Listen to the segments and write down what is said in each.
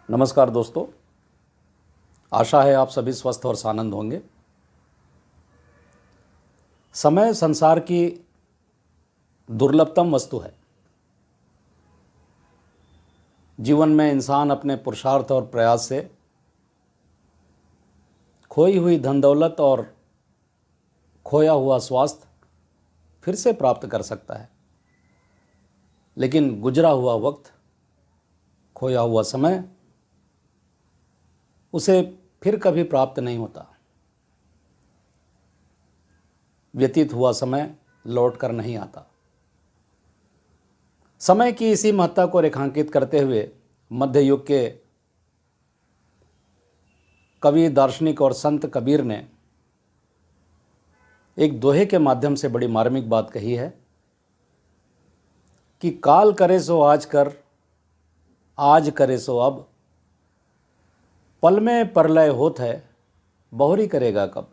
नमस्कार दोस्तों, आशा है आप सभी स्वस्थ और सानंद होंगे। समय संसार की दुर्लभतम वस्तु है। जीवन में इंसान अपने पुरुषार्थ और प्रयास से खोई हुई धन दौलत और खोया हुआ स्वास्थ्य फिर से प्राप्त कर सकता है, लेकिन गुजरा हुआ वक्त, खोया हुआ समय उसे फिर कभी प्राप्त नहीं होता। व्यतीत हुआ समय लौट कर नहीं आता। समय की इसी महत्ता को रेखांकित करते हुए मध्य युग के कवि, दार्शनिक और संत कबीर ने एक दोहे के माध्यम से बड़ी मार्मिक बात कही है कि काल करे सो आज कर, आज करे सो अब, पल में परलय होत है, बहुरी करेगा कब।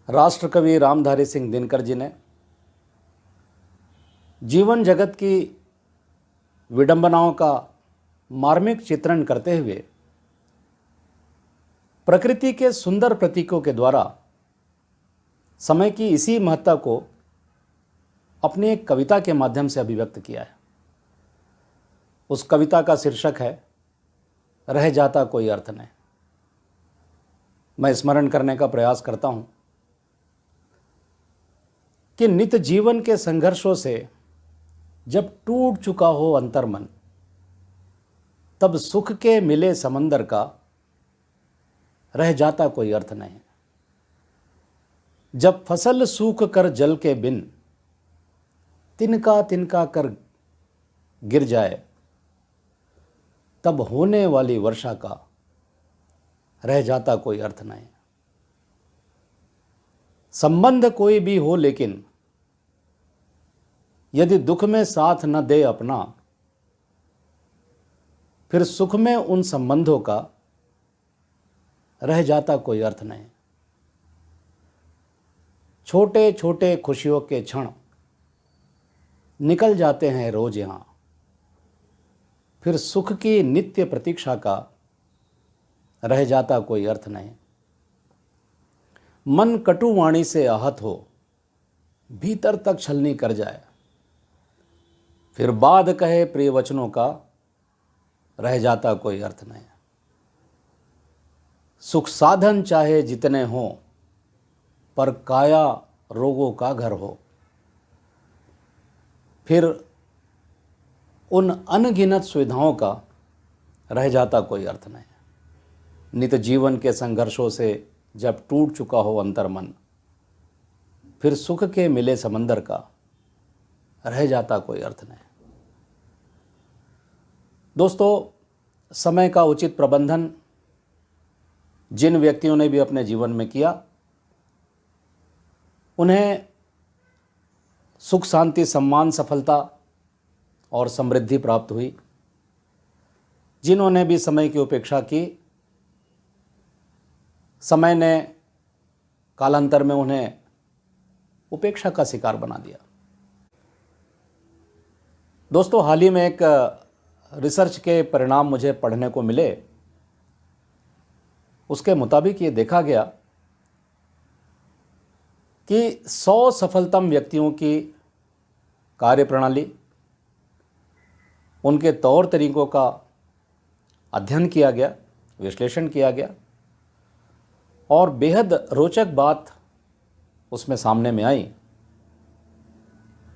राष्ट्र कवि रामधारी सिंह दिनकर जी ने जीवन जगत की विडंबनाओं का मार्मिक चित्रण करते हुए प्रकृति के सुंदर प्रतीकों के द्वारा समय की इसी महत्ता को अपनी एक कविता के माध्यम से अभिव्यक्त किया है। उस कविता का शीर्षक है रह जाता कोई अर्थ नहीं। मैं स्मरण करने का प्रयास करता हूं कि नित्य जीवन के संघर्षों से जब टूट चुका हो अंतर्मन, तब सुख के मिले समंदर का रह जाता कोई अर्थ नहीं। जब फसल सूख कर जल के बिन तिनका तिनका कर गिर जाए, तब होने वाली वर्षा का रह जाता कोई अर्थ नहीं। संबंध कोई भी हो, लेकिन यदि दुख में साथ न दे अपना, फिर सुख में उन संबंधों का रह जाता कोई अर्थ नहीं। छोटे छोटे खुशियों के क्षण निकल जाते हैं रोज यहां, फिर सुख की नित्य प्रतीक्षा का रह जाता कोई अर्थ नहीं। मन कटु वाणी से आहत हो, भीतर तक छलनी कर जाए, फिर बाद कहे प्रिय वचनों का रह जाता कोई अर्थ नहीं। सुख साधन चाहे जितने हों, पर काया रोगों का घर हो, फिर उन अनगिनत सुविधाओं का रह जाता कोई अर्थ नहीं। नित्य जीवन के संघर्षों से जब टूट चुका हो अंतर्मन, फिर सुख के मिले समंदर का रह जाता कोई अर्थ नहीं। दोस्तों, समय का उचित प्रबंधन जिन व्यक्तियों ने भी अपने जीवन में किया, उन्हें सुख, शांति, सम्मान, सफलता और समृद्धि प्राप्त हुई। जिन्होंने भी समय की उपेक्षा की, समय ने कालांतर में उन्हें उपेक्षा का शिकार बना दिया। दोस्तों, हाल ही में एक रिसर्च के परिणाम मुझे पढ़ने को मिले। उसके मुताबिक ये देखा गया कि 100 सफलतम व्यक्तियों की कार्यप्रणाली, उनके तौर तरीकों का अध्ययन किया गया, विश्लेषण किया गया, और बेहद रोचक बात उसमें सामने में आई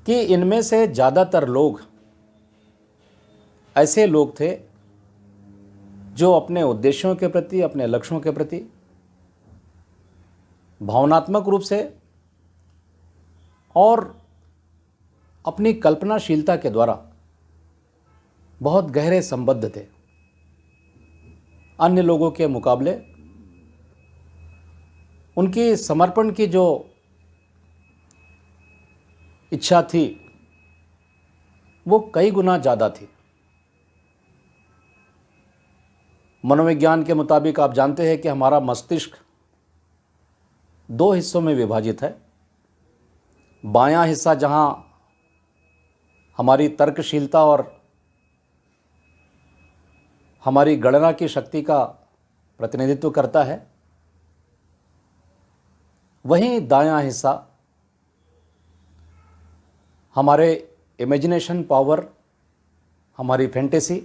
कि इनमें से ज़्यादातर लोग ऐसे लोग थे जो अपने उद्देश्यों के प्रति, अपने लक्ष्यों के प्रति भावनात्मक रूप से और अपनी कल्पनाशीलता के द्वारा बहुत गहरे संबद्ध थे। अन्य लोगों के मुकाबले उनकी समर्पण की जो इच्छा थी, वो कई गुना ज़्यादा थी। मनोविज्ञान के मुताबिक आप जानते हैं कि हमारा मस्तिष्क 2 हिस्सों में विभाजित है। बायां हिस्सा जहां हमारी तर्कशीलता और हमारी गणना की शक्ति का प्रतिनिधित्व करता है, वहीं दायां हिस्सा हमारे इमेजिनेशन पावर, हमारी फैंटेसी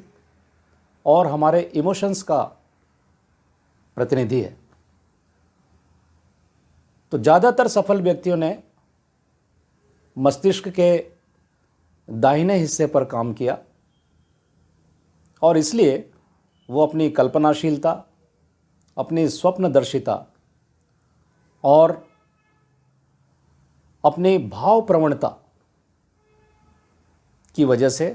और हमारे इमोशंस का प्रतिनिधि है। तो ज़्यादातर सफल व्यक्तियों ने मस्तिष्क के दाहिने हिस्से पर काम किया और इसलिए वो अपनी कल्पनाशीलता, अपनी स्वप्नदर्शिता और अपनी भाव प्रवणता की वजह से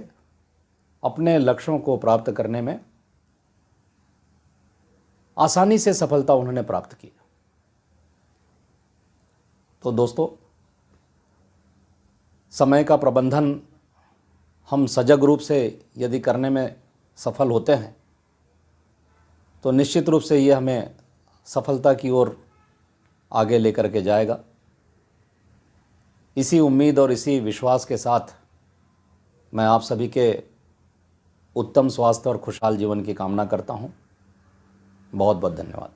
अपने लक्ष्यों को प्राप्त करने में आसानी से सफलता उन्होंने प्राप्त की। तो दोस्तों, समय का प्रबंधन हम सजग रूप से यदि करने में सफल होते हैं तो निश्चित रूप से ये हमें सफलता की ओर आगे लेकर के जाएगा। इसी उम्मीद और इसी विश्वास के साथ मैं आप सभी के उत्तम स्वास्थ्य और खुशहाल जीवन की कामना करता हूँ। बहुत बहुत धन्यवाद।